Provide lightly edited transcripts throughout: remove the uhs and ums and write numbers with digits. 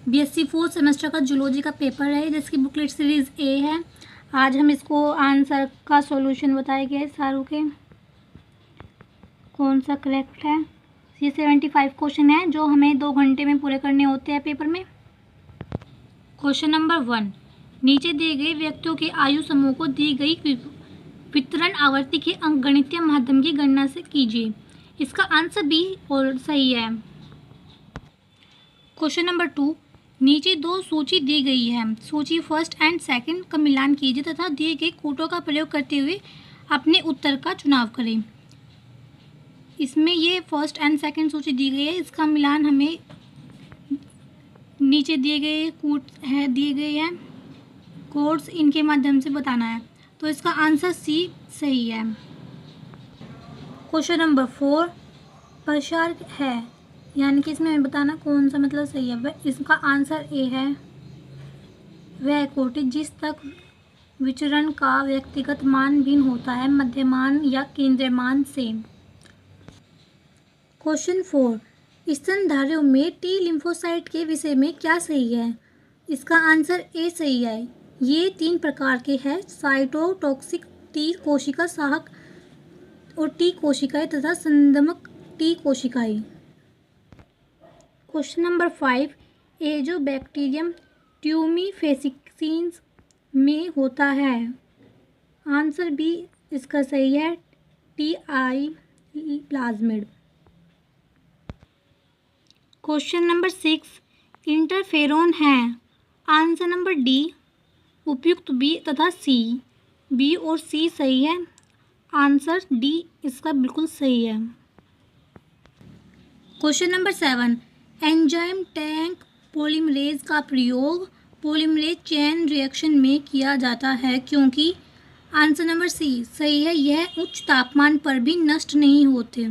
BSc fourth semester का zoology का paper है जिसकी बुकलेट सीरीज़ ए है। आज हम इसको आंसर का सॉल्यूशन बताएंगे सारों के, कौन सा करेक्ट है। ये 75 क्वेश्चन है जो हमें 2 घंटे में पूरे करने होते हैं पेपर में। क्वेश्चन नंबर 1, नीचे दिए गए व्यक्तियों के आयु समूह को दी गई वितरण आवृत्ति के अंकगणितीय माध्यम की गणना से कीजिए। इसका आंसर बी और सही है। क्वेश्चन नंबर 2, नीचे 2 सूची दी गई है। सूची फर्स्ट एंड सेकंड का मिलान कीजिए तथा दिए गए कोटों का प्रयोग करते हुए अपने उत्तर का चुनाव करें। इसमें ये फर्स्ट एंड सेकंड सूची दी गई है, इसका मिलान हमें नीचे दिए गए हैं कोड्स, इनके माध्यम से बताना है। तो इसका आंसर सी सही है। क्वेश्चन नंबर 4, प्रसार है, यानी कि इसमें हमें बताना कौन सा मतलब सही है। वह इसका आंसर ए है। वह कोटि जिस तक विचरण का व्यक्तिगत मान भिन्न होता है मध्यमान या केंद्रीय मान से। क्वेश्चन 4, स्तनधारियों में टी लिम्फोसाइट के विषय में क्या सही है। इसका आंसर ए सही है। ये 3 प्रकार के हैं, साइटोटॉक्सिक टी कोशिका साहक और टी कोशिकाएं तथा संदमक टी कोशिकाएं। क्वेश्चन नंबर 5, एजोबैक्टीरियम ट्यूमिफेसिन्स में होता है। आंसर बी इसका सही है, T I plasmid. Question number 6, interferon है। आंसर नंबर डी उपयुक्त बी तथा सी। बी और सी सही है, आंसर डी इसका बिल्कुल सही है। Question number 7, enzyme tank polymerase का प्रयोग पॉलीमरेज चेन रिएक्शन में किया जाता है क्योंकि। आंसर नंबर सी सही है, यह उच्च तापमान पर भी नष्ट नहीं होते।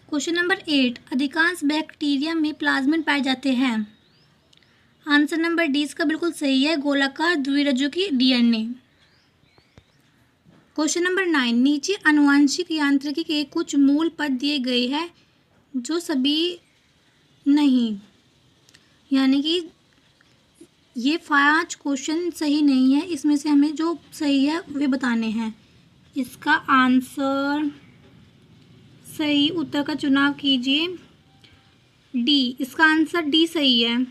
क्वेश्चन नंबर 8, अधिकांश बैक्टीरिया में प्लाज्मिड पाए जाते हैं। आंसर नंबर डी इसका बिल्कुल सही है, गोलाकार द्विरज्जुकी डीएनए। क्वेश्चन नंबर 9, नीचे आनुवंशिक यांत्रिकी के कुछ मूल पद दिए गए हैं जो सभी नहीं, यानी कि ये 5 क्वेश्चन सही नहीं है। इसमें से हमें जो सही है वे बताने हैं। इसका आंसर सही उत्तर का चुनाव कीजिए। डी, इसका आंसर डी सही है।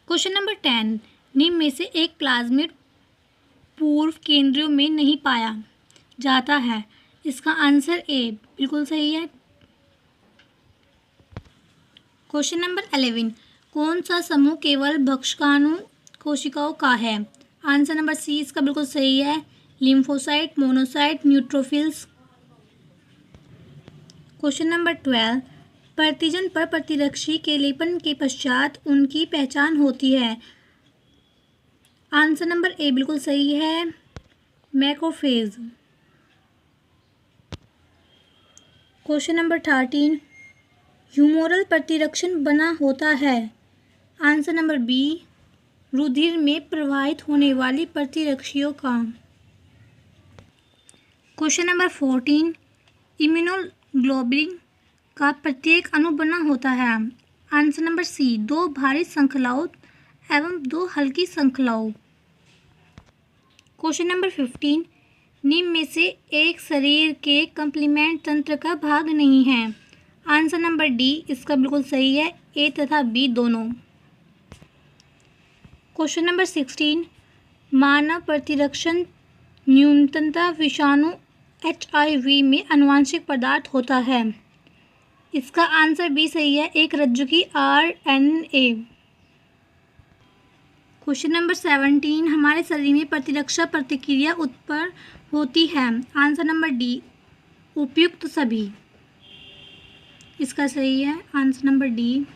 क्वेश्चन नंबर 10, निम्न में से एक प्लाज्मिड पूर्व केंद्रों में नहीं पाया जाता है। इसका आंसर ए बिल्कुल सही है। क्वेश्चन नंबर 11, कौन सा समूह केवल भक्षकाणु कोशिकाओं का है। आंसर नंबर सी इसका बिल्कुल सही है, lymphocyte, monocyte, neutrophils. Question number 12, प्रतिजन पर प्रतिरक्षी के लेपन के पश्चात उनकी पहचान होती है। आंसर नंबर ए बिल्कुल सही है, मैक्रोफेज। क्वेश्चन नंबर 13, ह्यूमोरल प्रतिरक्षण बना होता है। आंसर नंबर बी, रुधिर में प्रवाहित होने वाली प्रतिरक्षियों का। क्वेश्चन नंबर 14, इम्यूनोग्लोबुलिन का प्रत्येक अणु बना होता है। आंसर नंबर सी, 2 भारी श्रृंखलाओं एवं 2 हल्की श्रृंखलाओं। क्वेश्चन नंबर 15, निम्न में से एक शरीर के कंप्लीमेंट तंत्र का भाग नहीं है। आंसर नंबर डी इसका बिल्कुल सही है, ए तथा बी दोनों। क्वेश्चन नंबर 16, मानव प्रतिरक्षण न्यूनतमता विषाणु HIV में आनुवंशिक पदार्थ होता है। इसका आंसर बी सही है, एक रज्जुकी RNA। क्वेश्चन नंबर 17, हमारे शरीर में प्रतिरक्षा प्रतिक्रिया उत्पन्न होती है। आंसर नंबर डी उपयुक्त सभी। इसका सही है, answer number D.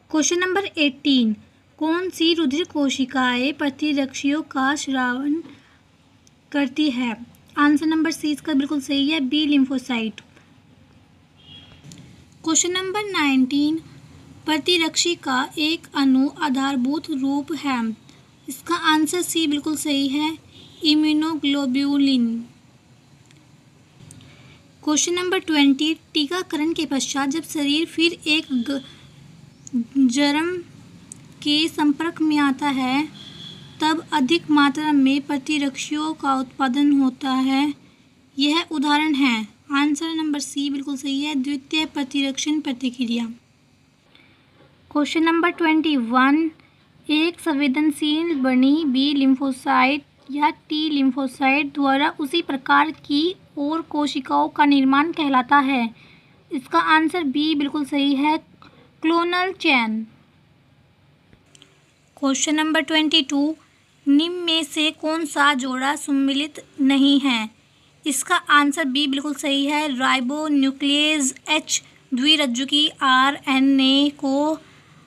Question number 18, कौन सी रुधिर कोशिकाएं प्रतिरक्षियों का स्रावन करती है। आंसर नंबर सी इसका बिल्कुल सही है, बी लिम्फोसाइट। क्वेश्चन नंबर 19, प्रतिरक्षी का एक अणु आधारभूत रूप है। इसका आंसर सी बिल्कुल सही है, इम्यूनोग्लोब्यूलिन। क्वेश्चन नंबर 20, टीकाकरण के पश्चात जब शरीर फिर एक जर्म के संपर्क में आता है तब अधिक मात्रा में प्रतिरक्षियों का उत्पादन होता है। यह उदाहरण है। आंसर नंबर सी बिल्कुल सही है, द्वितीय प्रतिरक्षण प्रतिक्रिया। क्वेश्चन नंबर 21, एक संवेदनशील बनी बी लिम्फोसाइट या टी लिम्फोसाइट द्वारा उसी प्रकार की और कोशिकाओं का निर्माण कहलाता है। इसका आंसर बी बिल्कुल सही है, क्लोनल चेन। क्वेश्चन नंबर 22, निम्न में से कौन सा जोड़ा सम्मिलित नहीं है? इसका आंसर बी बिल्कुल सही है, राइबो न्यूक्लियस H द्विरज्जुकी RNA को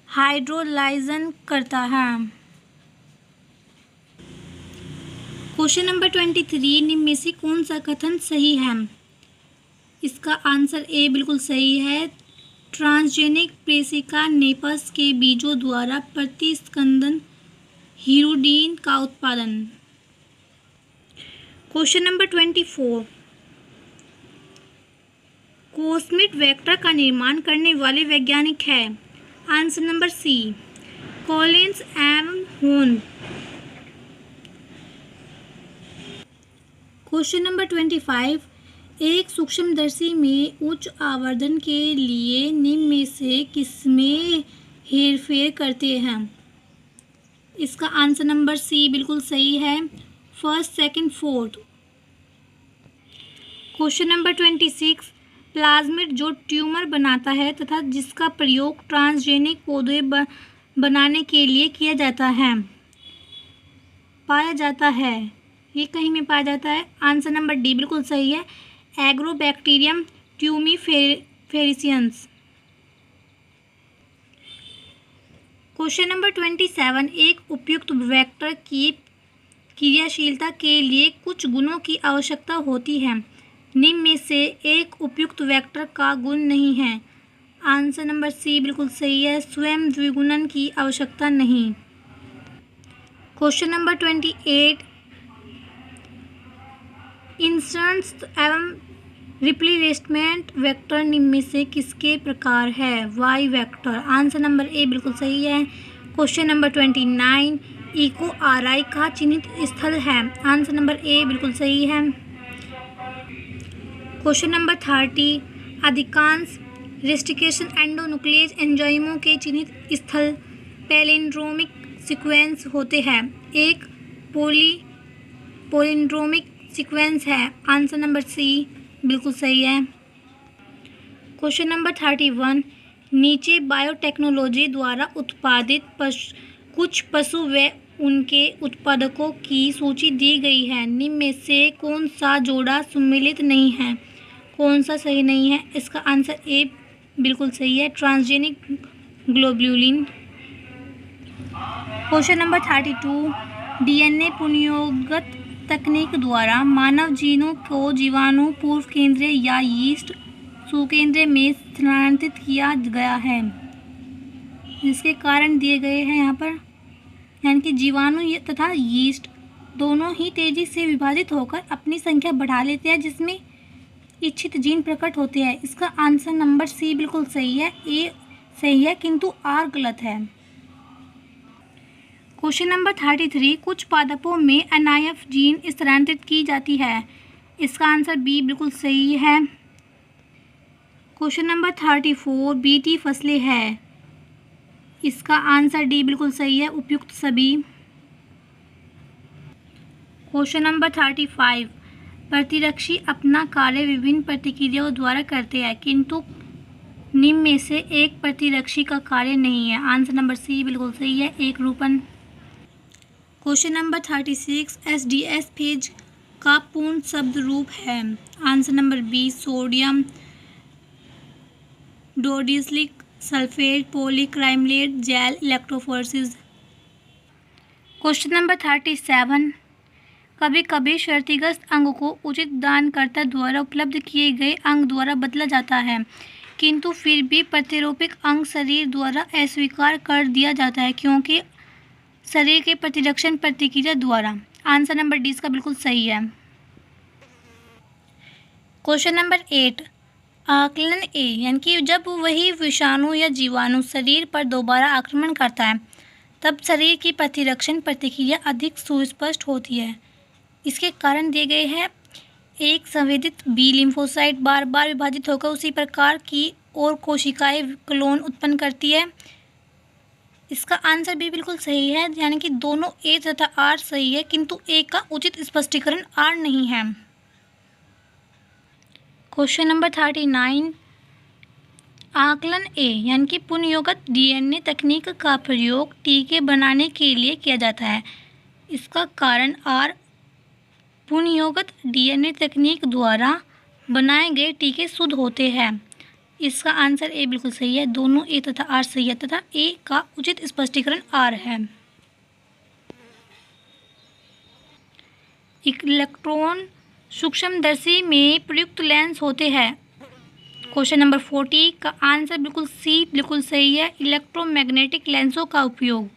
हाइड्रोलाइजन करता है। क्वेश्चन नंबर 23, निम्न में से कौन सा कथन सही है? इसका आंसर ए बिल्कुल सही है, ट्रांसजेनिक प्रेसिका नेपस के बीजों द्वारा प्रतिस्कंदन हीरोडीन का उत्पादन। क्वेश्चन नंबर 24, कोस्मिड वेक्टर का निर्माण करने वाले वैज्ञानिक है। आंसर नंबर सी, कॉलिंस एवं होन। क्वेश्चन नंबर 25, एक सूक्ष्मदर्शी में उच्च आवर्धन के लिए निम्न में से किसमें हेरफेर करते हैं? इसका आंसर नंबर सी बिल्कुल सही है, first, second, fourth. Question number 26, plasmid जो ट्यूमर बनाता है तथा जिसका प्रयोग ट्रांसजेनिक पौधे बनाने के लिए किया जाता है, पाया जाता है, ये कहीं में पाया जाता है? आंसर नंबर डी बिल्कुल सही है, एग्रोबैक्टीरियम ट्यूमीफेरिसियंस। क्वेश्चन नंबर 27, एक उपयुक्त वेक्टर की क्रियाशीलता के लिए कुछ गुणों की आवश्यकता होती है। निम्न में से एक उपयुक्त वेक्टर का गुण नहीं है। आंसर नंबर सी बिल्कुल सही है, स्वयं द्विगुणन की आवश्यकता नहीं। क्वेश्चन नंबर 28, इंसर्ट्स एवं रिप्लेसमेंट वेक्टर निम्न में से किसके प्रकार है? Y vector. Answer number A बिल्कुल सही है। क्वेश्चन नंबर 29, इको आरआई का चिन्हित स्थल है। आंसर नंबर ए बिल्कुल सही है। क्वेश्चन नंबर 30, अधिकांश रेस्टिकेशन एंडोन्यूक्लियस एंजाइमों के चिन्हित स्थल पैलिंड्रोमिक सीक्वेंस होते हैं। एक पैलिंड्रोमिक सीक्वेंस है। आंसर नंबर सी बिल्कुल सही है। क्वेश्चन नंबर 31, नीचे बायोटेक्नोलॉजी द्वारा उत्पादित कुछ पशु व उनके उत्पादकों की सूची दी गई है। निम्न में से कौन सा जोड़ा सम्मिलित नहीं है? कौन सा सही नहीं है? इसका आंसर ए बिल्कुल सही है, transgenic globulin. Question number 32, DNA पुनर्योगत तकनीक द्वारा मानव जीनों को जीवाणु पूर्व केंद्र या यीस्ट सुकेंद्र में स्थानांतरित किया गया है, जिसके कारण दिए गए हैं यहाँ पर, यानी कि जीवाणु तथा यीस्ट दोनों ही तेजी से विभाजित होकर अपनी संख्या बढ़ा लेते हैं, जिसमें इच्छित जीन प्रकट होते हैं। इसका आंसर नंबर सी बिल्कुल सही है, ए सही है किंतु आर गलत है। क्वेश्चन नंबर 33, कुछ पादपों में NIF जीन स्थानांतरित की जाती है। इसका आंसर बी बिल्कुल सही है। क्वेश्चन नंबर 34, बीटी फसलें है। इसका आंसर डी बिल्कुल सही है, उपयुक्त सभी। क्वेश्चन नंबर 35, प्रतिरक्षी अपना कार्य विभिन्न प्रतिक्रियाओं द्वारा करते हैं, किंतु निम्न में से एक प्रतिरक्षी का कार्य नहीं है। आंसर नंबर सी बिल्कुल सही है, एक रूपन। क्वेश्चन नंबर 36, SDS फेज का पूर्ण शब्द रूप है। Answer number B, sodium dodecyl sulphate polyacrylamide gel electrophoresis. Question number 37, कभी कभी क्षतिग्रस्त अंग को उचित दानकर्ता द्वारा उपलब्ध किए गए अंग द्वारा बदला जाता है, किंतु फिर भी प्रत्यारोपित अंग शरीर द्वारा अस्वीकार कर दिया जाता है, क्योंकि शरीर के प्रतिरक्षण प्रतिक्रिया द्वारा। आंसर नंबर डी इसका बिल्कुल सही है। क्वेश्चन नंबर 8, आकलन ए, यानी कि जब वही विषाणु या जीवाणु शरीर पर दोबारा आक्रमण करता है तब शरीर की प्रतिरक्षण प्रतिक्रिया अधिक सुस्पष्ट होती है। इसके कारण दिए गए हैं। एक संवेदित बी लिम्फोसाइट बार बार विभाजित होकर उसी प्रकार की और कोशिकाएं क्लोन उत्पन्न करती है। इसका आंसर भी बिल्कुल सही है, यानी कि दोनों ए तथा आर सही है, किंतु ए का उचित स्पष्टीकरण आर नहीं है। क्वेश्चन नंबर 39, आकलन ए, यानी कि पुनर्योगत डीएनए तकनीक का प्रयोग टीके बनाने के लिए किया जाता है। इसका कारण आर, पुनर्योगत डीएनए तकनीक द्वारा बनाए गए टीके शुद्ध होते हैं। इसका आंसर ए बिल्कुल सही है, दोनों ए तथा आर सही है तथा ए का उचित स्पष्टीकरण आर है। इलेक्ट्रॉन सूक्ष्मदर्शी में प्रयुक्त लेंस होते हैं। क्वेश्चन नंबर 40 का आंसर बिल्कुल सी बिल्कुल सही है, इलेक्ट्रोमैग्नेटिक लेंसों का उपयोग।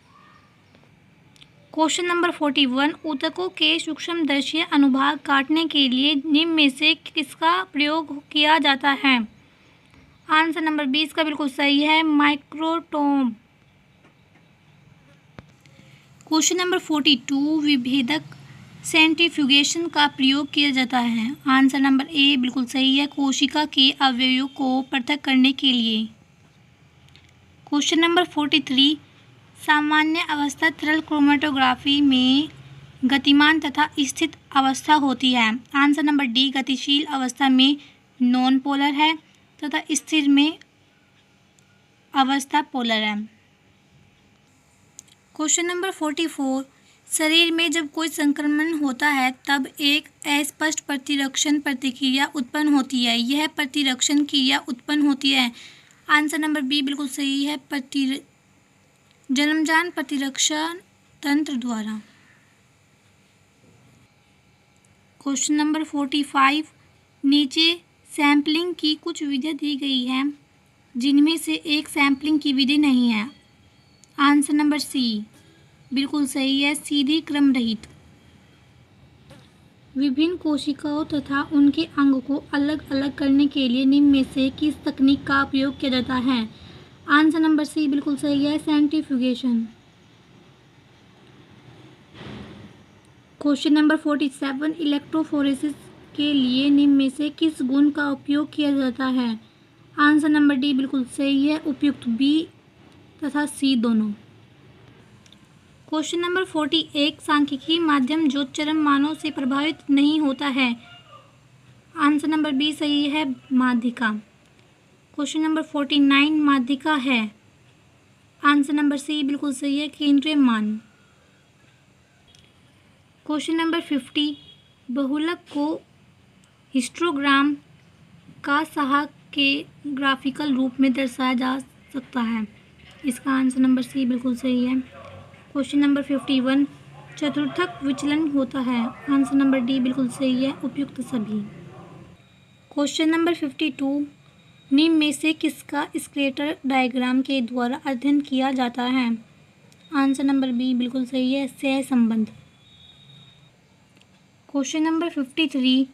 क्वेश्चन नंबर 41, ऊतकों के सूक्ष्मदर्शी अनुभाग काटने के लिए निम्न में से किसका प्रयोग किया जाता है? आंसर नंबर 20 का बिल्कुल सही है, माइक्रोटोम। क्वेश्चन नंबर 42, विभेदक सेंट्रीफ्यूगेशन का प्रयोग किया जाता है। आंसर नंबर ए बिल्कुल सही है, कोशिका के अवयवों को पृथक करने के लिए। क्वेश्चन नंबर 43, सामान्य अवस्था तरल क्रोमेटोग्राफी में गतिमान तथा स्थित अवस्था होती है। आंसर नंबर डी, गतिशील अवस्था में नॉन पोलर है तथा स्थिर में अवस्था पोलर है। क्वेश्चन नंबर 44, शरीर में जब कोई संक्रमण होता है तब एक अस्पष्ट प्रतिरक्षण प्रतिक्रिया उत्पन्न होती है। यह प्रतिरक्षण क्रिया उत्पन्न होती है। आंसर नंबर बी बिल्कुल सही है, जन्मजात प्रतिरक्षा तंत्र द्वारा। क्वेश्चन नंबर 45, नीचे सैंपलिंग की कुछ विधियाँ दी गई हैं जिनमें से एक सैंपलिंग की विधि नहीं है। आंसर नंबर सी बिल्कुल सही है, सीधी क्रम रहित। विभिन्न कोशिकाओं तथा उनके अंग को अलग अलग करने के लिए निम्न में से किस तकनीक का उपयोग किया जाता है? आंसर नंबर सी बिल्कुल सही है, सेंट्रीफ्यूगेशन। क्वेश्चन नंबर 47, इलेक्ट्रोफोरेसिस के लिए निम्न में से किस गुण का उपयोग किया जाता है? आंसर नंबर डी बिल्कुल सही है, उपयुक्त बी तथा सी दोनों। क्वेश्चन नंबर 41, सांख्यिकी माध्यम जो चरम मानों से प्रभावित नहीं होता है। आंसर नंबर बी सही है, माध्यिका। क्वेश्चन नंबर 49, माध्यिका है। आंसर नंबर सी बिल्कुल सही है, केंद्रीय मान। क्वेश्चन नंबर 50, बहुलक को हिस्टोग्राम का सहायक के ग्राफिकल रूप में दर्शाया जा सकता है। इसका आंसर नंबर सी बिल्कुल सही है। क्वेश्चन नंबर 51, चतुर्थक विचलन होता है। आंसर नंबर डी बिल्कुल सही है, उपयुक्त सभी। क्वेश्चन नंबर 52, निम्न में से किसका स्केटर डायग्राम के द्वारा अध्ययन किया जाता है? आंसर नंबर बी बिल्कुल सही है, सहसंबंध। क्वेश्चन नंबर 53,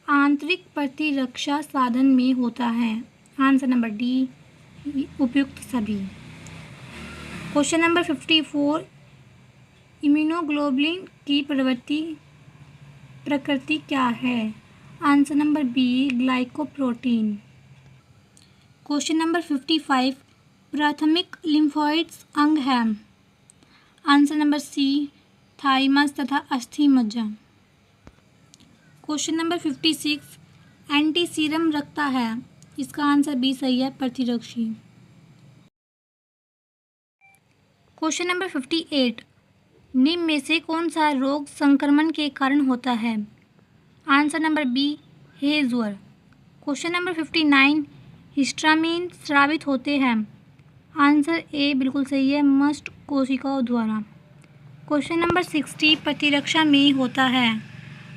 आंतरिक प्रतिरक्षा साधन में होता है। आंसर नंबर डी, उपयुक्त सभी। क्वेश्चन नंबर 54, इम्यूनोग्लोबुलिन की प्रकृति क्या है? Answer number B, glycoprotein. Question number 55, प्राथमिक लिम्फोइड्स अंग है। आंसर नंबर सी, थाइमस तथा अस्थि मज्जा। क्वेश्चन नंबर 56, एंटी सीरम रखता है। इसका आंसर बी सही है, प्रतिरक्षी। क्वेश्चन नंबर 58, निम्न में से कौन सा रोग संक्रमण के कारण होता है? Answer number B, hay fever. Question number 59, histamine स्रावित होते हैं। आंसर ए बिल्कुल सही है, मस्ट कोशिकाओं द्वारा। क्वेश्चन नंबर 60, प्रतिरक्षा में होता है।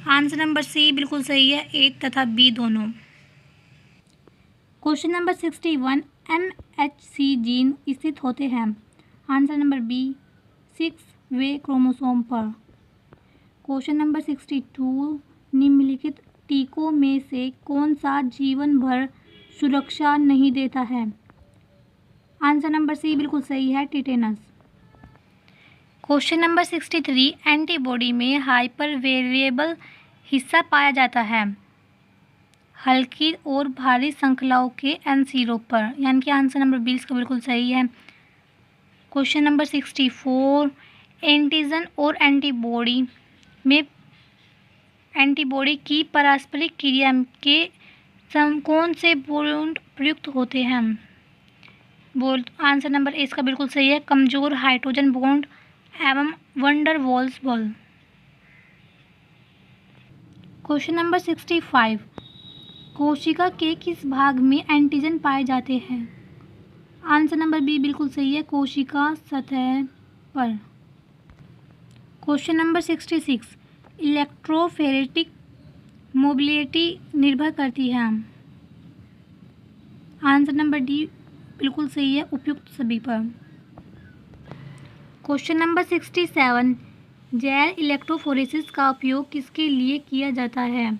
आंसर नंबर सी बिल्कुल सही है, ए तथा बी दोनों। क्वेश्चन नंबर 61, MHC जीन स्थित होते हैं। आंसर नंबर बी, 6वें क्रोमोसोम पर। क्वेश्चन नंबर 62, निम्नलिखित टीकों में से कौन सा जीवन भर सुरक्षा नहीं देता है? आंसर नंबर सी बिल्कुल सही है, टिटेनस। क्वेश्चन नंबर 63, एंटीबॉडी में हाइपर वेरिएबल हिस्सा पाया जाता है हल्की और भारी श्रृंखलाओं के एन सिरों पर, यानी कि आंसर नंबर 20 का बिल्कुल सही है। क्वेश्चन नंबर 64, एंटीजन और एंटीबॉडी में एंटीबॉडी की पारस्परिक क्रिया के कौन से बॉन्ड प्रयुक्त होते हैं? आंसर नंबर ए इसका बिल्कुल सही है, कमजोर हाइड्रोजन बॉन्ड एवं wonder walls ball. Question number 65, कोशिका के किस भाग में एंटीजन पाए जाते हैं? आंसर नंबर बी बिल्कुल सही है, कोशिका सतह पर। क्वेश्चन नंबर 66, इलेक्ट्रोफोरेटिक मोबिलिटी निर्भर करती है? आंसर नंबर डी बिल्कुल सही है, उपयुक्त सभी पर। क्वेश्चन नंबर 67, जैव इलेक्ट्रोफोरेसिस का उपयोग किसके लिए किया जाता है?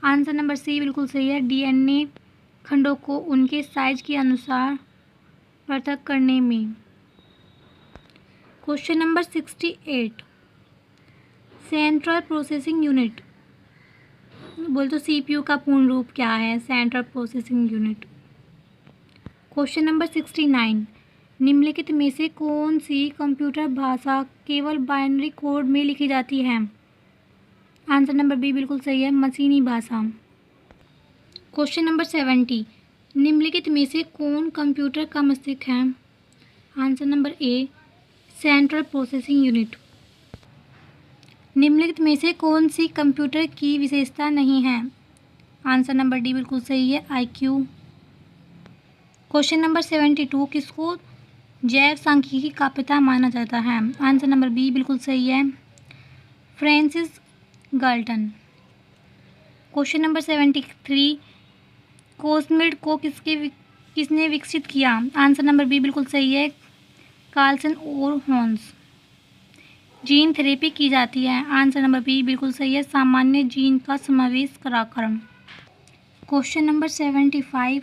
आंसर नंबर सी बिल्कुल सही है, डीएनए खंडों को उनके साइज के अनुसार पृथक करने में। Question number 68, central processing unit बोल तो सीपीयू का पूर्ण रूप क्या है? Central processing unit. Question number 69, निम्नलिखित में से कौन सी कंप्यूटर भाषा केवल बाइनरी कोड में लिखी जाती है? आंसर नंबर बी बिल्कुल सही है, मशीनी भाषा। क्वेश्चन नंबर 70, निम्नलिखित में से कौन कंप्यूटर का मस्तिष्क है? आंसर नंबर ए, सेंट्रल प्रोसेसिंग यूनिट। निम्नलिखित में से कौन सी कंप्यूटर की विशेषता नहीं है? आंसर नंबर डी बिल्कुल सही है, आईक्यू। क्वेश्चन नंबर 72, किसको जैव सांख्यिकी का पिता माना जाता है? आंसर नंबर बी बिल्कुल सही है, फ्रांसिस गाल्टन। क्वेश्चन नंबर 73, कोस्मिड को किसने विकसित किया? आंसर नंबर बी बिल्कुल सही है, कार्लसन और हॉन्स। जीन थेरेपी की जाती है? आंसर नंबर बी बिल्कुल सही है, सामान्य जीन का समावेश कराकर। क्वेश्चन नंबर 75,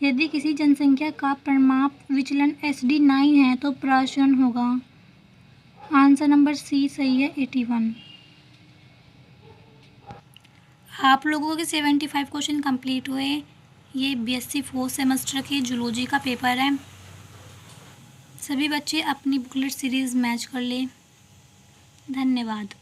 यदि किसी जनसंख्या का परिमाप विचलन SD9 है तो प्रसरण होगा? आंसर नंबर सी सही है, 81। आप लोगों के 75 क्वेश्चन कंप्लीट हुए। ये BSc 4th सेमेस्टर के जूलॉजी का पेपर है। सभी बच्चे अपनी बुकलेट सीरीज़ मैच कर ले। धन्यवाद।